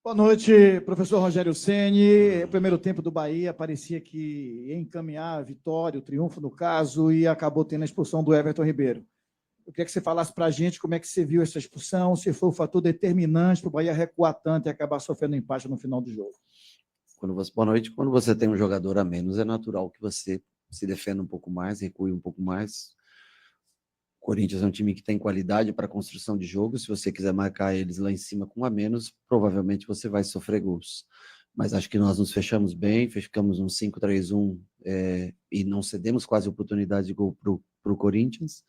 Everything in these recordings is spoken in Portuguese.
Boa noite, professor Rogério Ceni. O primeiro tempo do Bahia parecia que ia encaminhar a vitória, o triunfo no caso, e acabou tendo a expulsão do Everton Ribeiro. Eu queria que você falasse para a gente como é que você viu essa expulsão, se foi o fator determinante para o Bahia recuar tanto e acabar sofrendo empate no final do jogo. Boa noite. Quando você tem um jogador a menos, é natural que você se defenda um pouco mais, recue um pouco mais. O Corinthians é um time que tem qualidade para construção de jogo. Se você quiser marcar eles lá em cima com um a menos, provavelmente você vai sofrer gols. Mas acho que nós nos fechamos bem, ficamos um 5-3-1 e não cedemos quase oportunidade de gol para o Corinthians.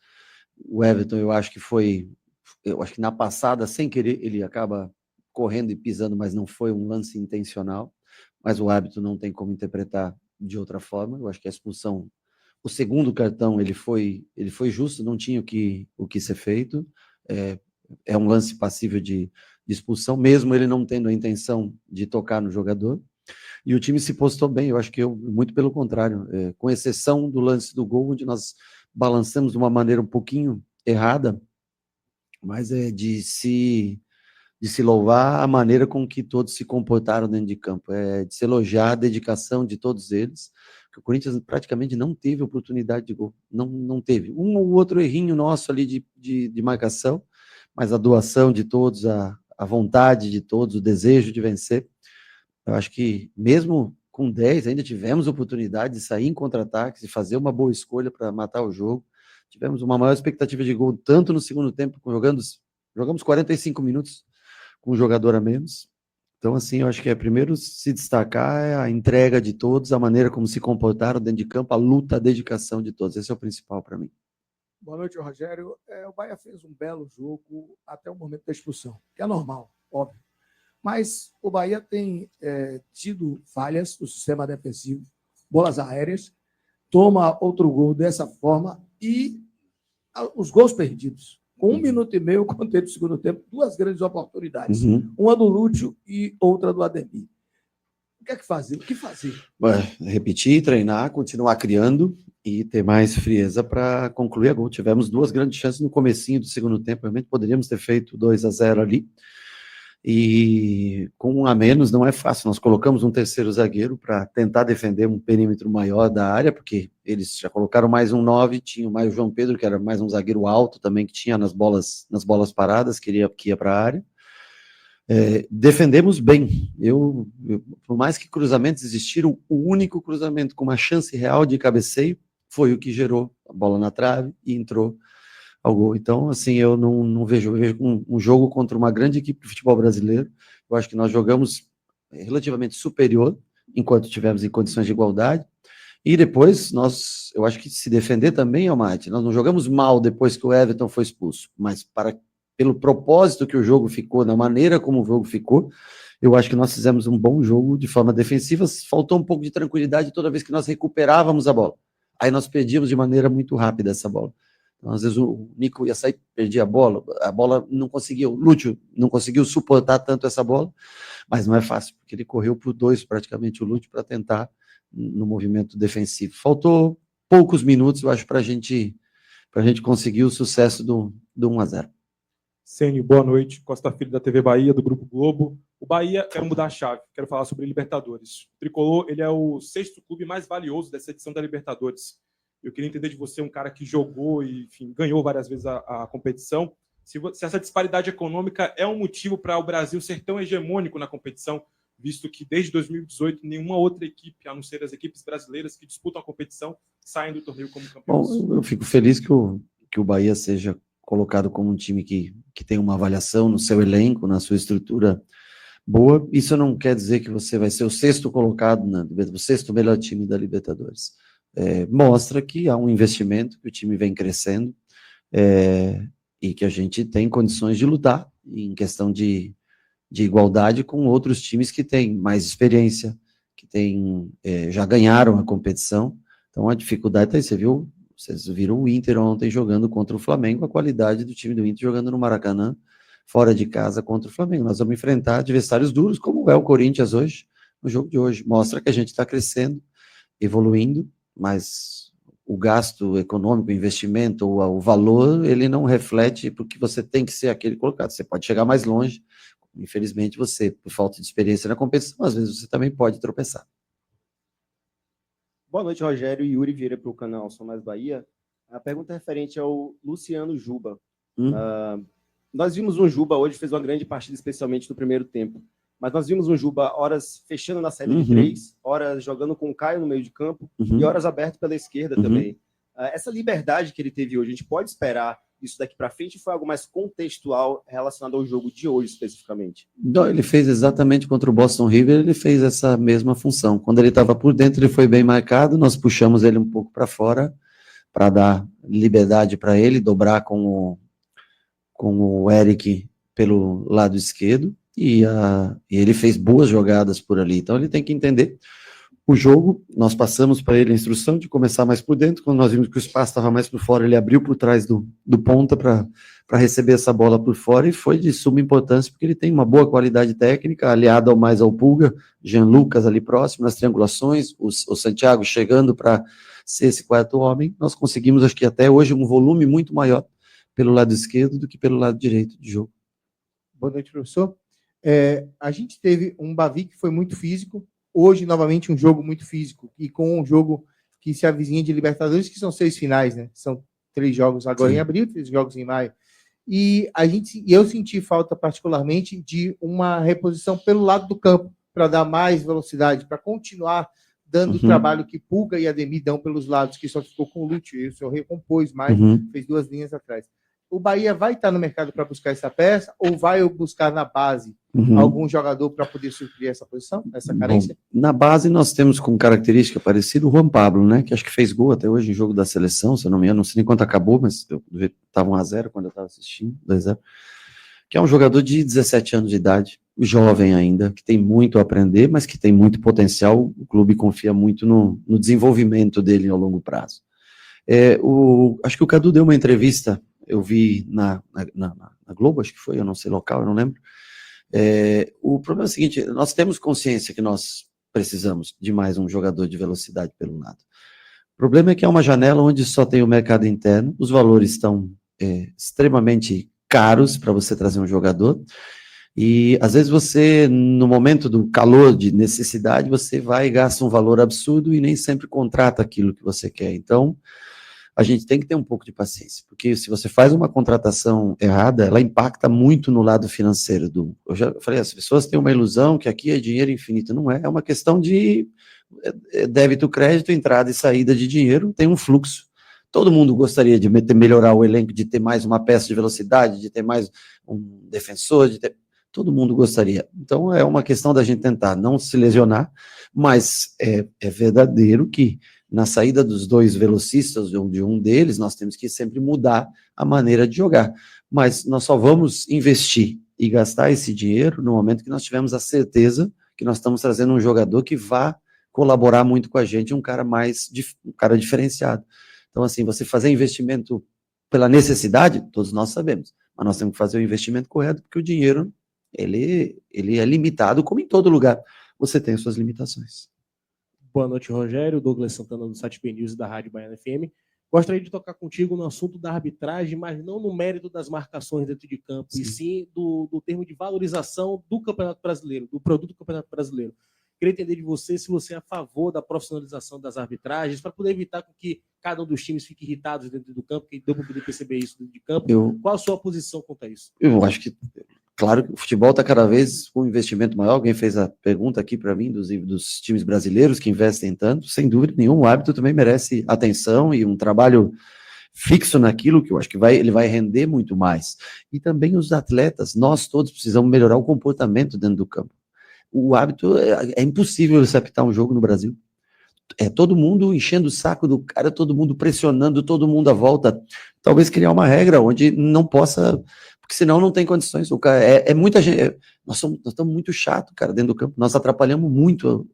O Everton, eu acho que na passada, sem querer, ele acaba correndo e pisando, mas não foi um lance intencional. Mas o árbitro não tem como interpretar de outra forma. Eu acho que a expulsão, o segundo cartão, ele foi justo, não tinha o que ser feito. É um lance passível de expulsão, mesmo ele não tendo a intenção de tocar no jogador. E o time se postou bem, eu acho que muito pelo contrário, com exceção do lance do gol, onde nós balançamos de uma maneira um pouquinho errada, mas é de se louvar a maneira com que todos se comportaram dentro de campo, de se elogiar a dedicação de todos eles, que o Corinthians praticamente não teve oportunidade de gol, não teve. Um ou outro errinho nosso ali de marcação, mas a doação de todos, a vontade de todos, o desejo de vencer, eu acho que mesmo com 10 ainda tivemos oportunidade de sair em contra-ataques e fazer uma boa escolha para matar o jogo. Tivemos uma maior expectativa de gol, tanto no segundo tempo, jogamos 45 minutos com um jogador a menos. Então, assim, eu acho que primeiro se destacar é a entrega de todos, a maneira como se comportaram dentro de campo, a luta, a dedicação de todos. Esse é o principal para mim. Boa noite, Rogério. O Bahia fez um belo jogo até o momento da expulsão, que é normal, óbvio. Mas o Bahia tem tido falhas no sistema defensivo, bolas aéreas, toma outro gol dessa forma e os gols perdidos. Com 1 minuto e meio, quando teve o segundo tempo, 2 grandes oportunidades. Uma do Lúcio e outra do Ademir. O que é que fazer? O que fazer? Repetir, treinar, continuar criando e ter mais frieza para concluir a gol. Tivemos 2 grandes chances no comecinho do segundo tempo, realmente poderíamos ter feito 2-0 ali. E com 1 a menos não é fácil. Nós colocamos um terceiro zagueiro para tentar defender um perímetro maior da área, porque eles já colocaram mais um 9, tinha mais o João Pedro, que era mais um zagueiro alto também, que tinha nas bolas paradas, que ia para a área. Defendemos bem. Por mais que cruzamentos existiram, o único cruzamento com uma chance real de cabeceio foi o que gerou a bola na trave e entrou ao gol. Então, assim, eu não vejo, um jogo contra uma grande equipe de futebol brasileiro. Eu acho que nós jogamos relativamente superior, enquanto tivemos em condições de igualdade. E depois, eu acho que se defender também, Almaty, nós não jogamos mal depois que o Everton foi expulso, mas pelo propósito que o jogo ficou, na maneira como o jogo ficou, eu acho que nós fizemos um bom jogo de forma defensiva, faltou um pouco de tranquilidade toda vez que nós recuperávamos a bola. Aí nós perdíamos de maneira muito rápida essa bola. Então, às vezes o Nico ia sair, perdia a bola não conseguia, o Lúcio não conseguiu suportar tanto essa bola, mas não é fácil, porque ele correu por 2 praticamente o Lúcio para tentar no movimento defensivo. Faltou poucos minutos, eu acho, para a gente conseguir o sucesso do 1-0. Ceni, boa noite. Costa Filho, da TV Bahia, do Grupo Globo. O Bahia, quero mudar a chave, quero falar sobre Libertadores. O Tricolor, ele é o 6º clube mais valioso dessa edição da Libertadores. Eu queria entender de você, um cara que jogou e, enfim, ganhou várias vezes a competição, se essa disparidade econômica é um motivo para o Brasil ser tão hegemônico na competição, visto que desde 2018 nenhuma outra equipe, a não ser as equipes brasileiras que disputam a competição, saem do torneio como campeões. Bom, eu fico feliz que o Bahia seja colocado como um time que tem uma avaliação no seu elenco, na sua estrutura boa. Isso não quer dizer que você vai ser o 6º colocado, o 6º melhor time da Libertadores. Mostra que há um investimento, que o time vem crescendo, e que a gente tem condições de lutar em questão de igualdade com outros times que têm mais experiência, que já ganharam a competição. Então a dificuldade está aí. Vocês viram o Inter ontem jogando contra o Flamengo, a qualidade do time do Inter jogando no Maracanã, fora de casa contra o Flamengo. Nós vamos enfrentar adversários duros, como é o Corinthians hoje, no jogo de hoje. Mostra que a gente está crescendo, evoluindo, mas o gasto econômico, o investimento, o valor, ele não reflete porque você tem que ser aquele colocado. Você pode chegar mais longe, Infelizmente, você, por falta de experiência na competição, às vezes você também pode tropeçar. Boa noite, Rogério. Yuri Vieira para o canal Sou Mais Bahia. A pergunta é referente ao Luciano Juba. Nós vimos um Juba hoje, fez uma grande partida, especialmente no primeiro tempo. Mas nós vimos um Juba, horas fechando na saída de 3, horas jogando com o Caio no meio de campo e horas aberto pela esquerda também. Essa liberdade que ele teve hoje, a gente pode esperar isso daqui para frente, ou foi algo mais contextual relacionado ao jogo de hoje especificamente? Não, ele fez exatamente contra o Boston River, ele fez essa mesma função. Quando ele estava por dentro, ele foi bem marcado, nós puxamos ele um pouco para fora, para dar liberdade para ele, dobrar com o Eric pelo lado esquerdo, e ele fez boas jogadas por ali. Então ele tem que entender o jogo. Nós passamos para ele a instrução de começar mais por dentro. Quando nós vimos que o espaço estava mais por fora, ele abriu por trás do ponta para receber essa bola por fora, e foi de suma importância, porque ele tem uma boa qualidade técnica, aliado ao Pulga, Jean Lucas ali próximo, nas triangulações, o Santiago chegando para ser esse quarto homem. Nós conseguimos, acho que até hoje, um volume muito maior pelo lado esquerdo do que pelo lado direito de jogo. Boa noite, professor. A gente teve um Bavi que foi muito físico, hoje, novamente, um jogo muito físico, e com um jogo que se avizinha de Libertadores, que são 6 finais, né? São 3 jogos agora em abril, 3 jogos em maio. E eu senti falta, particularmente, de uma reposição pelo lado do campo, para dar mais velocidade, para continuar dando o trabalho que Pulga e Ademir dão pelos lados, que só ficou com o Lúcio, e o senhor recompôs mais, fez 2 linhas atrás. O Bahia vai estar no mercado para buscar essa peça, ou vai buscar na base algum jogador para poder suprir essa posição, essa carência? Bom, na base nós temos com característica parecida o Juan Pablo, né, que acho que fez gol até hoje em jogo da seleção, se eu não me engano, não sei nem quanto acabou, mas estava 1-0 quando eu estava assistindo, 2-0, que é um jogador de 17 anos de idade, jovem ainda, que tem muito a aprender, mas que tem muito potencial. O clube confia muito no desenvolvimento dele ao longo prazo. Acho que o Cadu deu uma entrevista, eu vi na Globo, acho que foi, eu não sei local, eu não lembro. O problema é o seguinte: nós temos consciência que nós precisamos de mais um jogador de velocidade pelo lado. O problema é que é uma janela onde só tem o mercado interno, os valores estão extremamente caros para você trazer um jogador, e às vezes você, no momento do calor de necessidade, você vai e gasta um valor absurdo e nem sempre contrata aquilo que você quer. Então, a gente tem que ter um pouco de paciência, porque se você faz uma contratação errada, ela impacta muito no lado financeiro. Eu já falei, as pessoas têm uma ilusão que aqui é dinheiro infinito. Não é, é uma questão de débito, crédito, entrada e saída de dinheiro, tem um fluxo. Todo mundo gostaria de melhorar o elenco, de ter mais uma peça de velocidade, de ter mais um defensor, todo mundo gostaria. Então é uma questão da gente tentar não se lesionar, mas é verdadeiro que na saída dos 2 velocistas, de um deles, nós temos que sempre mudar a maneira de jogar. Mas nós só vamos investir e gastar esse dinheiro no momento que nós tivermos a certeza que nós estamos trazendo um jogador que vá colaborar muito com a gente, um cara diferenciado. Então, assim, você fazer investimento pela necessidade, todos nós sabemos, mas nós temos que fazer o investimento correto, porque o dinheiro, ele é limitado, como em todo lugar, você tem suas limitações. Boa noite, Rogério. Douglas Santana, do site PNews e da Rádio Baiana FM. Gostaria de tocar contigo no assunto da arbitragem, mas não no mérito das marcações dentro de campo, e sim do termo de valorização do Campeonato Brasileiro, do produto do Campeonato Brasileiro. Queria entender de você se você é a favor da profissionalização das arbitragens, para poder evitar que cada um dos times fique irritado dentro do campo, que deu para poder perceber isso dentro de campo. Qual a sua posição quanto a isso? Eu acho que, claro, que o futebol está cada vez com um investimento maior. Alguém fez a pergunta aqui para mim dos times brasileiros que investem tanto. Sem dúvida nenhuma, o árbitro também merece atenção e um trabalho fixo naquilo, que eu acho que ele vai render muito mais. E também os atletas, nós todos precisamos melhorar o comportamento dentro do campo. O hábito, é impossível você apitar um jogo no Brasil. É todo mundo enchendo o saco do cara, todo mundo pressionando, todo mundo à volta. Talvez criar uma regra onde não possa, porque senão não tem condições. O cara, muita gente. Nós estamos muito chato, cara, dentro do campo. Nós atrapalhamos muito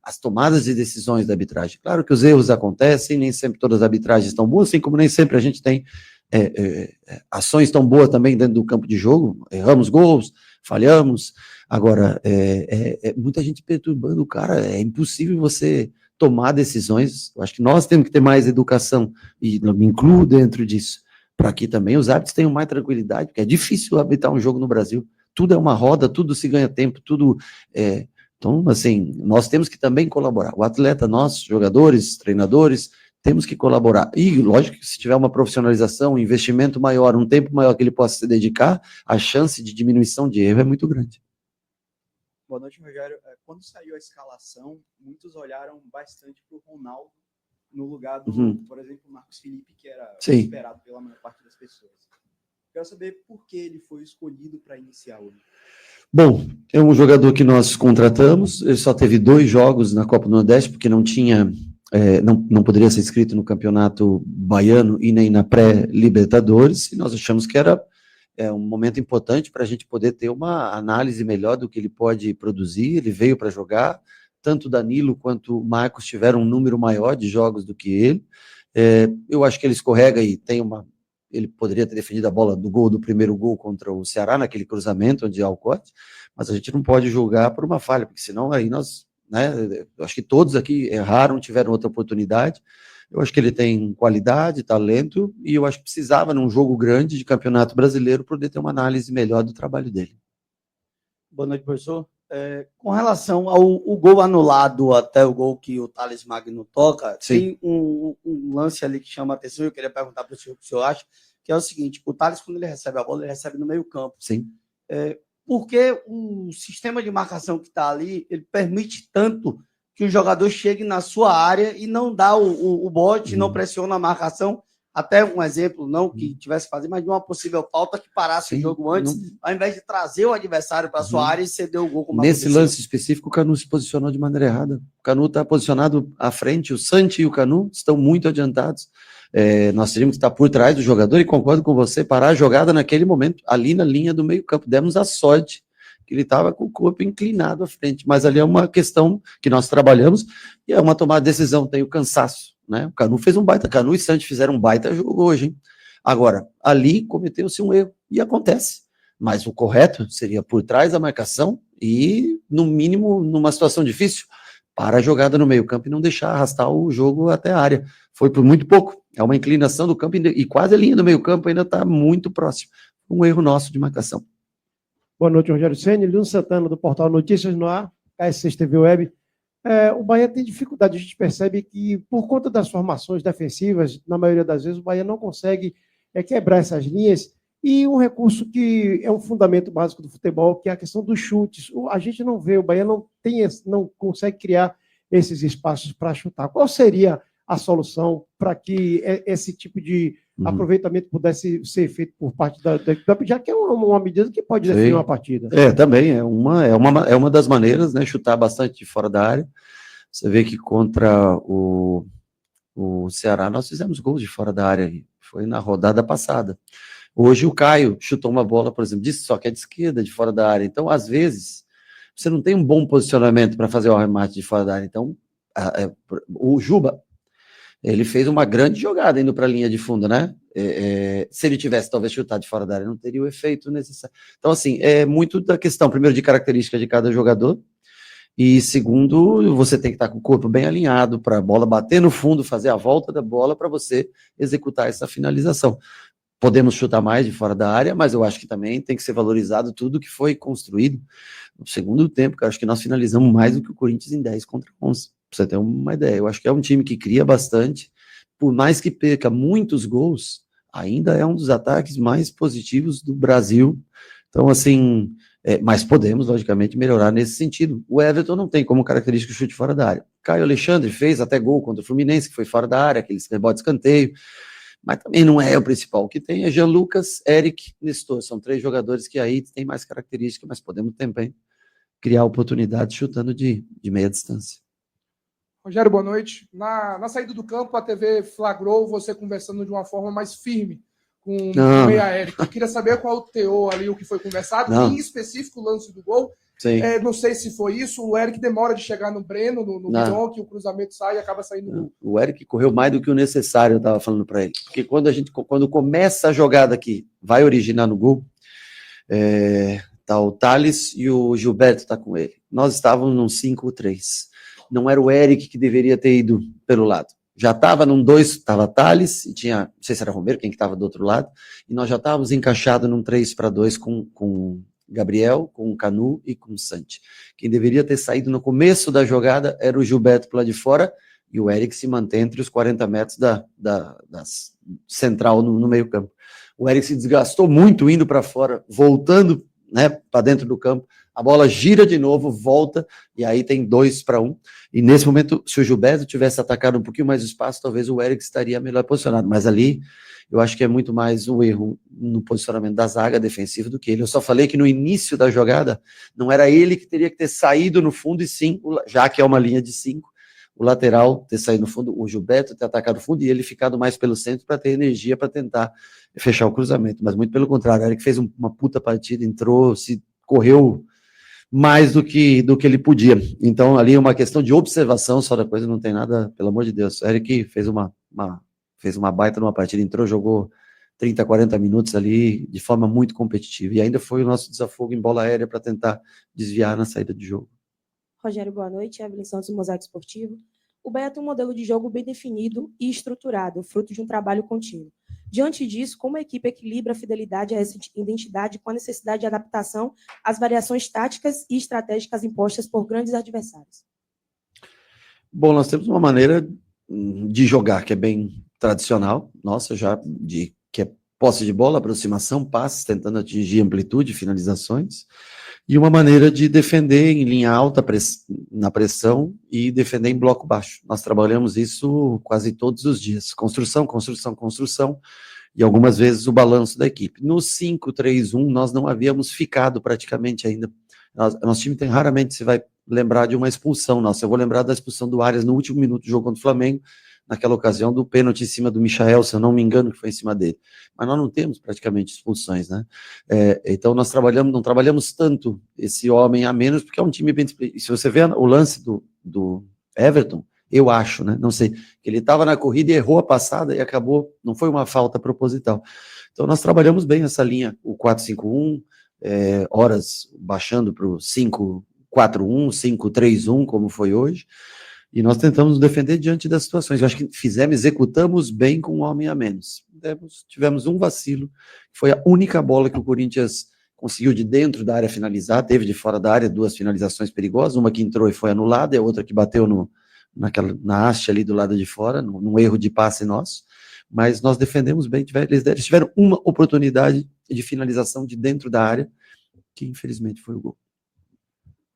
as tomadas de decisões da arbitragem. Claro que os erros acontecem, nem sempre todas as arbitragens estão boas, assim como nem sempre a gente tem ações tão boas também dentro do campo de jogo. Erramos gols, falhamos. Agora, muita gente perturbando o cara. É impossível você tomar decisões. Eu acho que nós temos que ter mais educação, e me incluo dentro disso, para que também os árbitros tenham mais tranquilidade, porque é difícil arbitrar um jogo no Brasil. tudo é uma roda, tudo se ganha tempo, tudo então, assim, nós temos que também colaborar. O atleta, nós, jogadores, treinadores, temos que colaborar. E, lógico, que se tiver uma profissionalização, um investimento maior, um tempo maior que ele possa se dedicar, a chance de diminuição de erro é muito grande. Boa noite, Rogério. Quando saiu a escalação, muitos olharam bastante para o Ronaldo no lugar do, por exemplo, Marcos Felipe, que era esperado pela maior parte das pessoas. Quero saber por que ele foi escolhido para iniciar hoje. Bom, é um jogador que nós contratamos, ele só teve 2 jogos na Copa do Nordeste, porque não tinha, não poderia ser inscrito no Campeonato Baiano e nem na pré-Libertadores, e nós achamos que era um momento importante para a gente poder ter uma análise melhor do que ele pode produzir. Ele veio para jogar, tanto Danilo quanto o Marcos tiveram um número maior de jogos do que ele. Eu acho que ele escorrega e ele poderia ter defendido a bola do primeiro gol contra o Ceará, naquele cruzamento onde há o corte, mas a gente não pode julgar por uma falha, porque senão aí nós, eu acho que todos aqui erraram, tiveram outra oportunidade. Eu acho que ele tem qualidade, talento, e eu acho que precisava, num jogo grande de Campeonato Brasileiro, poder ter uma análise melhor do trabalho dele. Boa noite, professor. Com relação ao gol anulado até o gol que o Thales Magno toca, tem um lance ali que chama a atenção, eu queria perguntar para o senhor o que o senhor acha, que é o seguinte: o Thales, quando ele recebe a bola, ele recebe no meio campo. Sim. Porque o sistema de marcação que está ali, ele permite tanto que o jogador chegue na sua área e não dá o bote, não pressiona a marcação. Até um exemplo, não que tivesse que fazer, mas de uma possível falta que parasse o jogo antes, ao invés de trazer o adversário para a sua área e ceder o gol. Nesse lance específico, o Canu se posicionou de maneira errada. O Canu está posicionado à frente, o Santi e o Canu estão muito adiantados. Nós teríamos que estar por trás do jogador, e concordo com você, parar a jogada naquele momento, ali na linha do meio campo. Demos a sorte que ele estava com o corpo inclinado à frente, mas ali é uma questão que nós trabalhamos, e é uma tomada de decisão, tem o cansaço, né? O Canu fez um baita, Canu e Santi fizeram um baita jogo hoje, hein? Agora, ali cometeu-se um erro, e acontece, mas o correto seria por trás da marcação e, no mínimo, numa situação difícil, para a jogada no meio campo e não deixar arrastar o jogo até a área. Foi por muito pouco, é uma inclinação do campo e quase a linha do meio campo ainda está muito próximo. Um erro nosso de marcação. Boa noite, Rogério Ceni, Leandro Santana, do portal Notícias no Ar, KS6 TV Web. O Bahia tem dificuldade, a gente percebe que, por conta das formações defensivas, na maioria das vezes, o Bahia não consegue quebrar essas linhas, e um recurso que é um fundamento básico do futebol, que é a questão dos chutes. A gente não vê, o Bahia não consegue criar esses espaços para chutar. Qual seria a solução para que esse tipo de aproveitamento pudesse ser feito por parte da já que é uma medida que pode definir uma partida? Também é uma das maneiras, né? Chutar bastante de fora da área. Você vê que contra o Ceará nós fizemos gols de fora da área, foi na rodada passada. Hoje o Caio chutou uma bola, por exemplo, só que é de esquerda, de fora da área. Então, às vezes, você não tem um bom posicionamento para fazer o arremate de fora da área. Então, o Juba, ele fez uma grande jogada indo para a linha de fundo, né? Se ele tivesse talvez chutado de fora da área, não teria o efeito necessário. Então, assim, é muito da questão, primeiro, de característica de cada jogador, e segundo, você tem que estar com o corpo bem alinhado para a bola bater no fundo, fazer a volta da bola para você executar essa finalização. Podemos chutar mais de fora da área, mas eu acho que também tem que ser valorizado tudo que foi construído no segundo tempo, que eu acho que nós finalizamos mais do que o Corinthians em 10 contra 11. Pra você ter uma ideia, eu acho que é um time que cria bastante, por mais que perca muitos gols, ainda é um dos ataques mais positivos do Brasil. Então, assim, mas podemos, logicamente, melhorar nesse sentido. O Everton não tem como característica o chute fora da área. Caio Alexandre fez até gol contra o Fluminense, que foi fora da área, aqueles rebotes escanteio, mas também não é o principal. O que tem é Jean Lucas, Eric, Nestor. São 3 jogadores que aí têm mais característica, mas podemos também criar oportunidades chutando de meia distância. Rogério, boa noite. Na saída do campo, a TV flagrou você conversando de uma forma mais firme com o meia Eric. Eu queria saber qual o teor ali, o que foi conversado, em específico o lance do gol. Não sei se foi isso, o Eric demora de chegar no Breno, no Guilhom, que o cruzamento sai e acaba saindo no gol. O Eric correu mais do que o necessário, eu estava falando para ele. Porque quando começa a jogada aqui, vai originar no gol, tá o Thales e o Gilberto tá com ele. Nós estávamos num 5-3. Não era o Eric que deveria ter ido pelo lado. Já estava num 2, estava Thales, e tinha, não sei se era Romero, quem que estava do outro lado, e nós já estávamos encaixados num 3-2 com Gabriel, com o Canu e com o Santi. Quem deveria ter saído no começo da jogada era o Gilberto para lá de fora e o Eric se mantém entre os 40 metros da central no meio campo. O Eric se desgastou muito indo para fora, voltando, né, para dentro do campo. A bola gira de novo, volta, e aí tem 2-1. E nesse momento, se o Gilberto tivesse atacado um pouquinho mais o espaço, talvez o Eric estaria melhor posicionado. Mas ali, eu acho que é muito mais o erro no posicionamento da zaga defensiva do que ele. Eu só falei que no início da jogada, não era ele que teria que ter saído no fundo, e sim, já que é uma linha de 5, o lateral ter saído no fundo, o Gilberto ter atacado o fundo e ele ficado mais pelo centro para ter energia para tentar fechar o cruzamento. Mas muito pelo contrário, o Eric fez uma puta partida, entrou, correu mais do que ele podia. Então, ali é uma questão de observação só da coisa, não tem nada, pelo amor de Deus. O Eric fez uma baita numa partida, entrou, jogou 30, 40 minutos ali de forma muito competitiva. E ainda foi o nosso desafogo em bola aérea para tentar desviar na saída de jogo. Rogério, boa noite. Evelyn Santos, do Mosaico Esportivo. O Bahia tem um modelo de jogo bem definido e estruturado, fruto de um trabalho contínuo. Diante disso, como a equipe equilibra a fidelidade a essa identidade com a necessidade de adaptação às variações táticas e estratégicas impostas por grandes adversários? Bom, nós temos uma maneira de jogar que é bem tradicional, nossa, que é posse de bola, aproximação, passes, tentando atingir amplitude, finalizações, e uma maneira de defender em linha alta, na pressão, e defender em bloco baixo. Nós trabalhamos isso quase todos os dias. Construção, e algumas vezes o balanço da equipe. No 5-3-1, nós não havíamos ficado praticamente ainda. Nosso time raramente se vai lembrar de uma expulsão nossa. Eu vou lembrar da expulsão do Arias no último minuto do jogo contra o Flamengo, naquela ocasião do pênalti em cima do Michael, se eu não me engano, que foi em cima dele. Mas nós não temos praticamente expulsões, né? Então nós não trabalhamos tanto esse homem a menos, porque é um time bem... E se você vê o lance do Everton, eu acho, né? Não sei, que ele estava na corrida e errou a passada e acabou, não foi uma falta proposital. Então nós trabalhamos bem essa linha, o 4-5-1, horas baixando para o 5-4-1, 5-3-1, como foi hoje, e nós tentamos nos defender diante das situações. Eu acho que executamos bem com um homem a menos. Tivemos um vacilo, que foi a única bola que o Corinthians conseguiu de dentro da área finalizar, teve de fora da área 2 finalizações perigosas, uma que entrou e foi anulada, e a outra que bateu na haste ali do lado de fora, num erro de passe nosso, mas nós defendemos bem, eles tiveram uma oportunidade de finalização de dentro da área, que infelizmente foi o gol.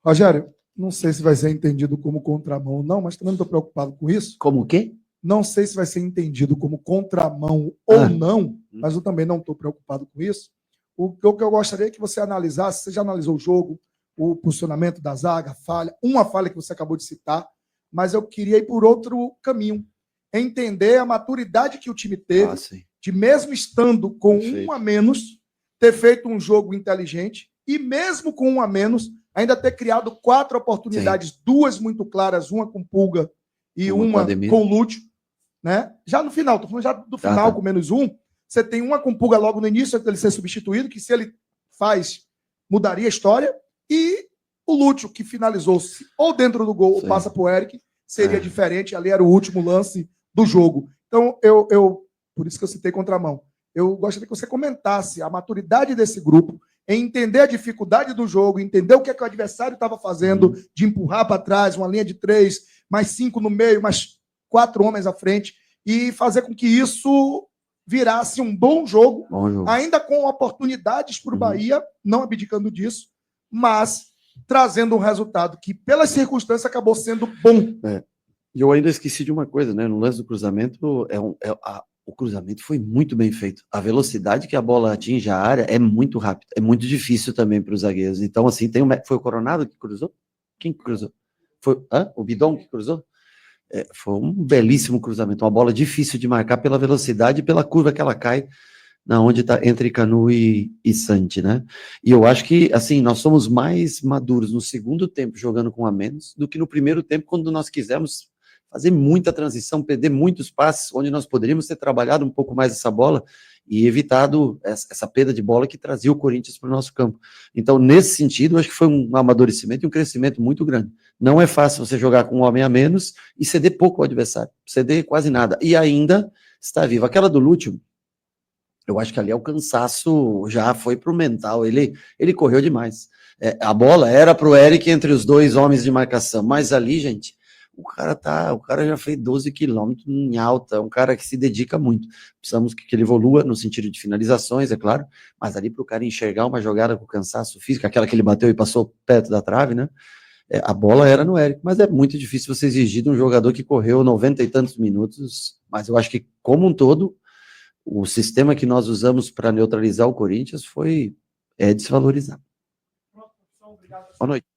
Rogério, não sei se vai ser entendido como contramão ou não, mas também não estou preocupado com isso. Como o quê? Não sei se vai ser entendido como contramão ou não, mas eu também não estou preocupado com isso. O que eu gostaria é que você analisasse, você já analisou o jogo, o posicionamento da zaga, uma falha que você acabou de citar, mas eu queria ir por outro caminho, entender a maturidade que o time teve, de mesmo estando com um a menos, ter feito um jogo inteligente, e mesmo com um a menos, ainda ter criado 4 oportunidades, 2 muito claras, uma com Pulga e uma com Lúcio, né? Já no final, estou falando já do final, com -1, você tem uma com Pulga logo no início, antes dele ser substituído, que se ele faz, mudaria a história, e o Lúcio, que finalizou ou dentro do gol ou passa para o Eric, seria diferente, ali era o último lance do jogo. Então, por isso que eu citei contramão, eu gostaria que você comentasse a maturidade desse grupo, em entender a dificuldade do jogo, entender o que o adversário estava fazendo, de empurrar para trás, uma linha de 3, mais 5 no meio, mais 4 homens à frente, e fazer com que isso virasse um bom jogo. Ainda com oportunidades para o Bahia, não abdicando disso, mas trazendo um resultado que, pelas circunstâncias, acabou sendo bom. E eu ainda esqueci de uma coisa, né? No lance do cruzamento, o cruzamento foi muito bem feito. A velocidade que a bola atinge a área é muito rápida, é muito difícil também para os zagueiros. Então, assim, foi o Coronado que cruzou? Quem que cruzou? Foi o Bidon que cruzou? Foi um belíssimo cruzamento, uma bola difícil de marcar pela velocidade e pela curva que ela cai, na onde está entre Canu e Santi, né? E eu acho que, assim, nós somos mais maduros no segundo tempo jogando com a menos do que no primeiro tempo, quando nós quisemos fazer muita transição, perder muitos passes, onde nós poderíamos ter trabalhado um pouco mais essa bola e evitado essa perda de bola que trazia o Corinthians para o nosso campo. Então, nesse sentido, eu acho que foi um amadurecimento e um crescimento muito grande. Não é fácil você jogar com um homem a menos e ceder pouco ao adversário, ceder quase nada. E ainda está vivo. Aquela do Lúcio, Eu acho que ali o cansaço já foi pro mental, ele correu demais. A bola era pro Eric entre os dois homens de marcação, mas ali, gente, o cara já fez 12 quilômetros em alta, um cara que se dedica muito. Precisamos que ele evolua no sentido de finalizações, é claro, mas ali pro cara enxergar uma jogada com cansaço físico, aquela que ele bateu e passou perto da trave, né? A bola era no Eric, mas é muito difícil você exigir de um jogador que correu 90 e tantos minutos, mas eu acho que, como um todo, o sistema que nós usamos para neutralizar o Corinthians é desvalorizado. Boa noite.